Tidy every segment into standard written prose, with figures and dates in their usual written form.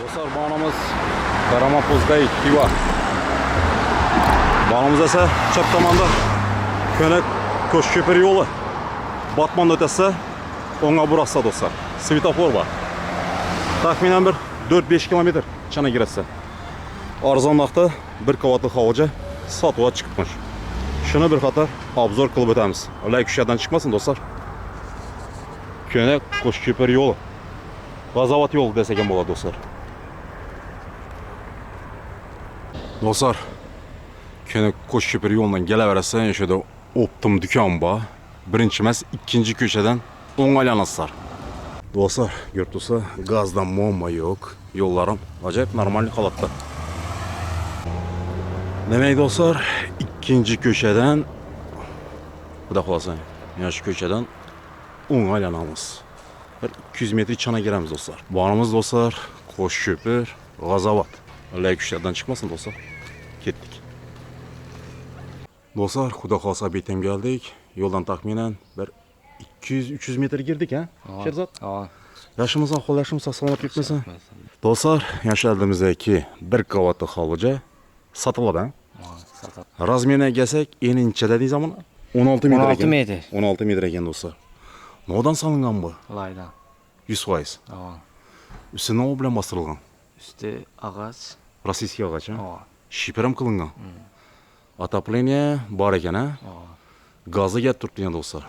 Dostlar, bağımız Karamapoz'day Xiva. Bağımız ise çap tomanda Könek Koşköpür yolu. Batman ötesi ona burası dostlar. Svetofor var. Tahminen bir 4-5 kilometr çana giretse. Arzonlaqda bir qavatlı havaca satığa çıkmış. Şunu bir qatar obzor qilib o'tamiz. Ular kushadan chiqmasin dostlar. Könek Koşköpür yolu. G'azovat yo'li desak ham bo'ladi dostlar. Dostlar, Könek Koşköpür yolundan kelaverasizlar, o'sha yerda optim do'kon bor. Birinchi emas, ikkinchi ko'chadan o'ng'aylanasizlar. Dostlar, ko'rib tursa, gazdan muammo yo'q. Yo'llarim ajoyib normal holatda. Demek dostlar, ikkinchi ko'chadan xudo xolasa, yana shu ko'chadan o'ng'aylanamiz. Bir 200 metr içine giremiz dostlar. Bağımız dostlar, Koşköpür, G'azovat. Ular kuchlardan chiqmasin dostlar. Ketdik. Dostlar, xudo xolasa betem geldik. Yoldan taxminan bir 200-300 metr girdik ha? Sherzod? Yaşımız ahvolashimiz salomat ketmasin. Dostlar, yashaldimizdagi bir qavatli hovlicha sotiladi ha? Razmerine gelsak, en inchada deysiz ama 16 metr ekan. 16 metr. 16 metr ekan dostlar. Nodan salıngan bu? Laydan. 100%. Aa. Üstüne o bilen bastırılgan. Üstü ağaç. Rossiyskiy ağaç ha? Aa. Şiperim kılıngan. Отопление бар ekan ha? Gazı get turibdi yani dostlar.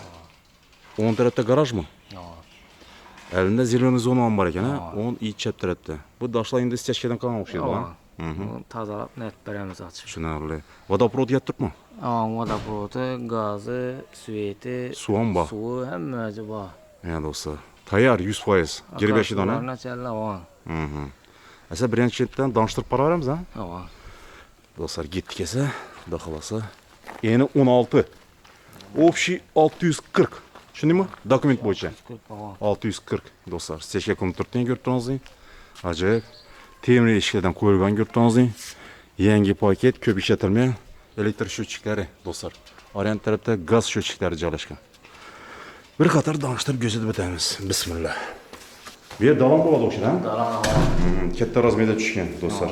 O'ng tarafta garaj mı? Elinde zirveli zona var ekan ha? O'ng iyi chap tarafta. Bu daşlar endi istashkadan qolgan o'xshaydi ha? Tazalab net beremiz açıp. Tushunarli. Vodoprovod get turibmi? Vodoprodu, gazı, sveti, Suv ham bor. suvi hammasi bor. Ya dostlar. Tayyor 100%. Girib yashaydi ona. Nachalla. Asa birinchi chetdan danıştırıp baraveramiz ha? Dostlar gittik esa, xudo xolasa. Eni 16. Общий 640. Tushundingmi? Dokument bo'yicha. 640 dostlar. Stechka ko'mib turibdi, ko'rib turibsizlar. Ajoyib. Temir eshiklardan qo'yilgan ko'rib turibsizlar. Yangi paket, ko'p ishlatilmagan elektr счетчиклari dostlar. Orient tarafda gaz счетчиклari joylashgan. Bir qator danıştırıp ko'rsatib o'tamiz. Bismillah. Bu yer dalon bo'ladi o'shadan. Dalon. Katta razmerda tushgan dostlar.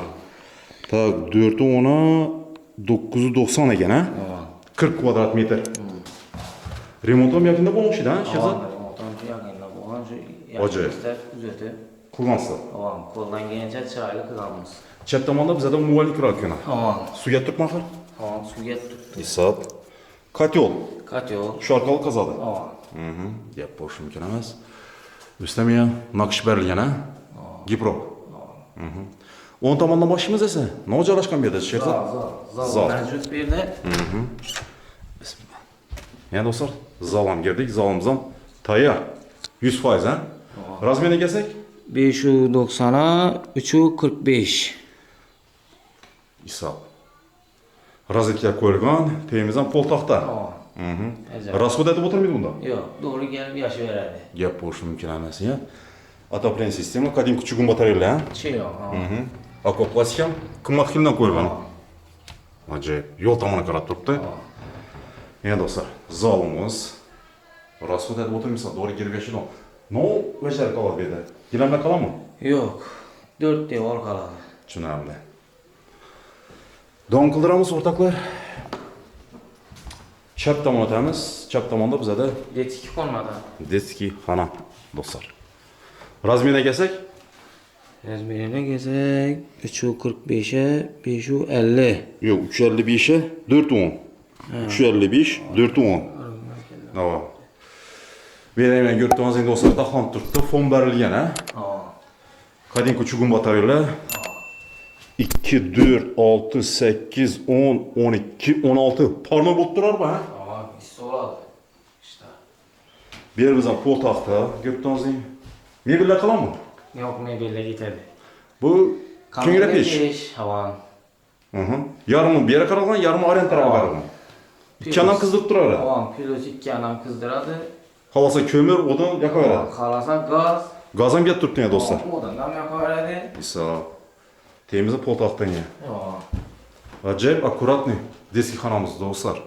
Tak 410'a 990 ekan ha? 40 kvadrat metr. Remont ham yakında bo'lmoqchi-da, Sherzod? Remontdan yakında bo'lgan shu. Ajoyib. Uzatib. Kullansa. Qo'ldan kelgancha chiroyli qilamiz. Chap tomonda bizda muvallik turar ekan. Suvga turibmi axir? Suvga turibdi. Hisob. Kotyol. Kotyol. Shu orqali qazadi. Gap bo'lishi mumkin emas. Ustida ham naqsh berilgan ha? Gipro. O'ng tomondan boshimiz esa nima joylashgan bu yerda Sherzod? Zal mavjud bu yerda. Bismillah. Yani dostlar, zal ham girdik. Zalimiz ham tayyor. 100% ha? Razmerga kelsak? 590'a 345. Hisob. Rozetga qo'yilgan, temiz ham pol taxta. Расход etib o'tirmaydi bunda? Yo'q, to'g'ri kelib yashayveradi. Gap bo'lishi mumkin emas ya. Отопление sistema qadimgi chugun batareyalar ha? Chilo. Akoplastik ham qimmat xildan qo'yilgan. Ajoyib. Yo'l tomoniga qarab turibdi. Yani dostlar, zalimiz расход etib o'tirmaysa, to'g'ri girib yashaydi. No, o'shalar qoladi bu yerda. Gilamlar qoladimi? Yo'q. 4 devor qoladi. Tushunarli. Don qildiramiz o'rtoqlar. Chap tomon o'tamiz. Chap tomonda bizada Detski qolmadi. detski xona dostlar. Razmerga kelsak? Razmerine kelsak 345'e 550. Yo'q, 355'e 410. 355, 410. Tamam. Beremen ko'rib turganingizdek dostlar, taxon turibdi, fon berilgan ha? Qadimgi chugun batareyalar 2, 4, 6, 8, 10, 12, 16 parma bo'lib turarmi ha? Hissi oladi. İşte. Bu yer bizdan pol taxta, ko'rib turganingizdek. Mebellar qoladimi? Yo'q, mebellar ketadi. Bu ko'ngla pesh. Yarımı bir yere qaralgan, yarımı orient tarafga qaralgan. İki anam kızdırıp turadi. Pilot 2 anam kızdıradi. Qalasa kömür, odun yakaveradi. Qalasa gaz. Gaz ham kelib turibdi ya dostlar. Odun ham yakaveradi. Hisob. Temiz pol taxtadan ya. Ajoyib akkuratniy deski xonamiz dostlar.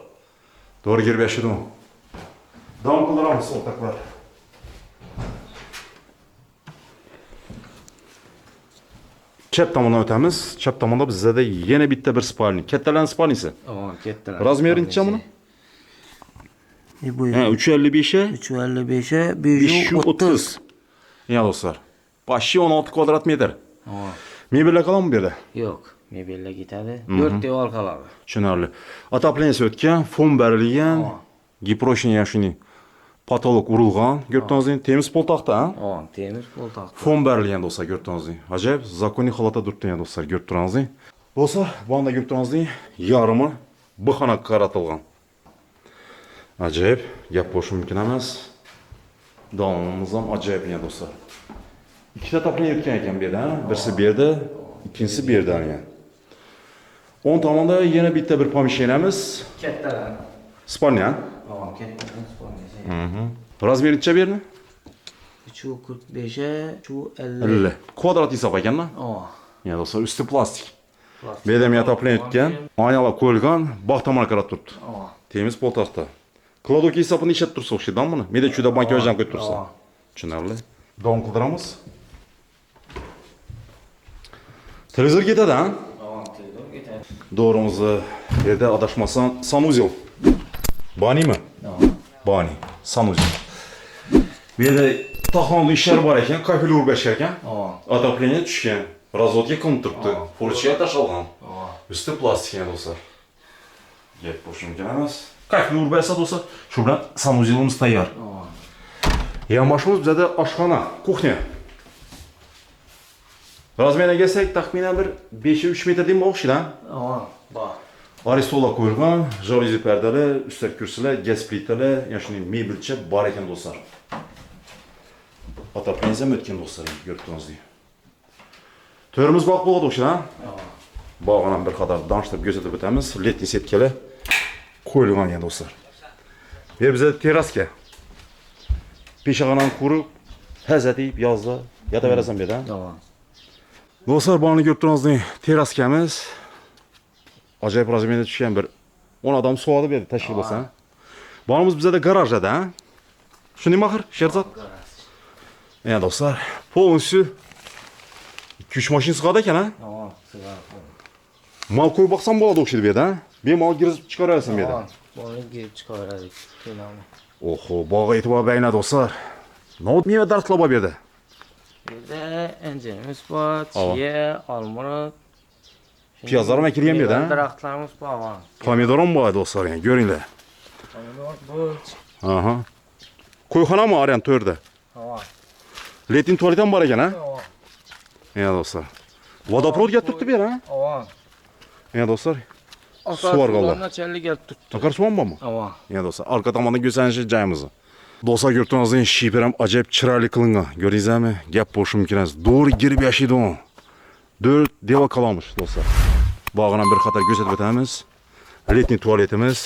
To'g'ri girib yashadimi? Davom qildiramiz o'rtoqlar. Chap tomondan o'tamiz. Chap tomonda bizda yana bitta bir spalni. Kattalarning spalnisi. Kattalar. Razmeri necha buni? Bu Ha, 355'e 355'e 530. Ya dostlar. Başı 16 kvadrat metr. Mebellar qalamı bu yerda? Yo'q, mebellar ketadi. 4 devor qoladi. Tushunarli. Отопление o'tgan, fon berilgan, giproshniy shuni patolog urilgan. Ko'rdingizmi? Temiz pol taxta, ha? Temiz pol taxta. Fon berilgan do'stlar, ko'rdingizmi? Ajoyib, zakoniy holatda turibdi do'stlar, ko'rib turasizmi? Do'stlar, bu anda ko'rib turasizmi? Yarimi bu xonaga qaratilgan. Ajoyib, gap bo'lishi mumkin emas. Davomimiz ham ajoyib ya do'stlar. İkisi отопление o'tgan ekan bu yerda, birisi bu yerda, ikkinchisi bu yerda ekan. 10 tomonda yana bitta bir pomeshchenamiz. Kattalar. Spalnya. Kattalar spalnya. Razmeri necha bu yerni? 345'e 350. 50. Kvadrat hesab ekanda. Ya do'stlar, üstü plastik. Bu yerda ham отопление o'tgan, aynalar qo'yilgan, bog' tomonga qarab turibdi. Temiz pol taxta. Kladovka hesabini ishlatib tursa o'xshaydi, buni. Meda chuda banka vajan qo'yib tursa. Tushunarli. Davom qildiramiz. Televizor ketadi, ha? Televizor ketadi. Doğrumuzu yerda adashmasam sanuzel. Banimi? Bani, sanuzel. Bu yerda taxonli ishlar bor ekan, kafel urbash ekan. Отопление tushgan. Razvodga qilinib turibdi. Furchiga tashalgan. Üstü plastik ya do'stlar. Gap bo'lishi mumkin emas. Kafel urbasa do'stlar, shu bilan sanuzelimiz tayyor. Yonboshimiz bizda oshxona, kuxnya. Razmeriga kelsak, taxminan bir 5-3 metr deymi o'xshaydi, ha? Bor. Aristola qo'yilgan, jaluzi pardali, üstel kursilar, gaz plitalar, yana shunday mebelcha bor ekan do'stlar. Отопление ham o'tgan do'stlar, ko'rdingizmi? To'rimiz bog' bo'ladi o'sha, ha? Bog'ini bir qadar danishtirib ko'rsatib o'tamiz. Letniy setkalar qo'yilgan ekan do'stlar. Bu bizda teraska. Peshag'anan qurib, hazatib yozda yotaverasan bu yerda. Do'stlar, buni ko'rib turasizmi? Teraskamiz ajoyib razmerda tushgan bir 10 odam suvadi bu yerda tashkil bo'lsa. Bunimiz bizda garajda, ha? Shunday mahir, Sherzod? Ya do'stlar, polностью 2-3 mashina sig'adi ekan, ha? Sig'adi. Mal qo'yib boqsam bo'ladi o'xshaydi bu yerda, ha? Bemalol girib chiqaraversin bu yerda. Buni girib chiqaraverdik. Oho, bog'a e'tibor beringlar do'stlar. Navot meva daraxtlar bor bu yerda. Burada encinimiz bor, chiya, olmurod. Piyozlar ham ekilgan bu yerda, ha? Daraxtlarimiz bor. Pomidor ham bor do'stlar, yani ko'ringlar. Pomidor burch. Aha. Qo'yxonami bor ham to'rda. Letin tualet ham bor ekan, ha? Ya do'stlar. Vodoprovod kelib turibdi bu yer, ha? Ya do'stlar. Suv organlar. Nachallik kelib turibdi. Akar suv ham bormi? Ya do'stlar, orqa tomonda ko'rsanishi joyimiz. Do'stlar, ko'rib turasizmi, shiper ham ajoyib chiroyli qilingan. Ko'rdingizmi? Gap bo'lishi mumkin emas. Do'ri girib yashaydi u. 4 deva qolamish do'stlar. Bog'ini bir qator ko'rsatib o'tamiz. Letniy tualetimiz.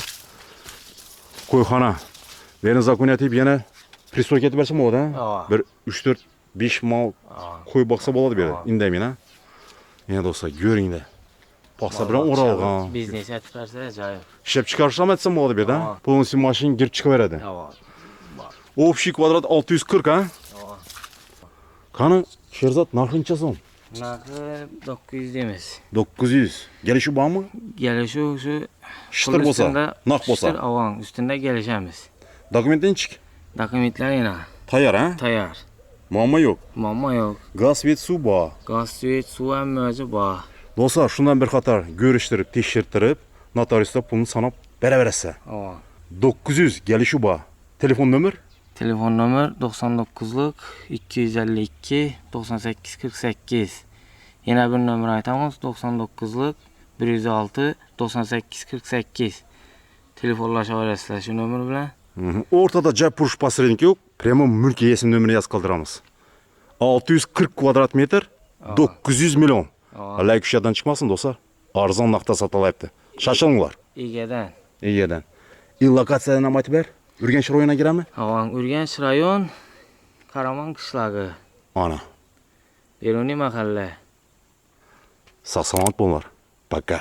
Qo'yxona. Meni zakoniyatib yana pristoy ketib bersam bo'ladi, ha? Bir 3-4-5 mal qo'yib boqsa bo'ladi bu yerda. Indaymen, ha? Ya do'stlar, ko'ringlar. Paxsa bilan o'ralgan. Biznes etib bersa ajoyib. Ishlab chiqarish ham etsam bo'ladi bu yerda. Polностью mashina girib chiqaveradi. Общий kvadrat 640, ha? Qani, Sherzod, narxi necha so'm? Narxi 900 deymiz. 900. Kelishuv bormi? Kelishuv shu Shitir bo'lsa, naq bo'lsa. Shitir avon ustida kelishamiz. Dokumentlar nechik? Dokumentlar yana Tayyor, ha? tayyor. Muammo yo'q. Muammo yo'q. Gaz, svet, suv bor. Gaz, svet, suv ham o'zi bor. Do'stlar, shundan bir qator ko'rishtirib, tekshirtirib, notariusda pulni sanab beraverasiz. 900 kelishuv bor. Telefon nomer? Telefon nomer 99lik 252 98 48. Yana bir nomer aytamiz 99lik 106 98 48. Telefonlashaverasizlar shu nomer bilan. O'rtada joy purish посредник yo'q. Premo mulk egasini nomerini yozib qoldiramiz. 640 kvadrat metr 900 million. Alay kushadan chiqmasin do'stlar. Arzon narxda sotilyapti. Shoshilinglar. Egadan. Lokatsiyadan ham aytib ber. Urganch rayoniga kirami? Urganch rayon, Karaman qishlog'i. Ana. Beruniy mahalla. Sog' salomat bo'linglar. Пока.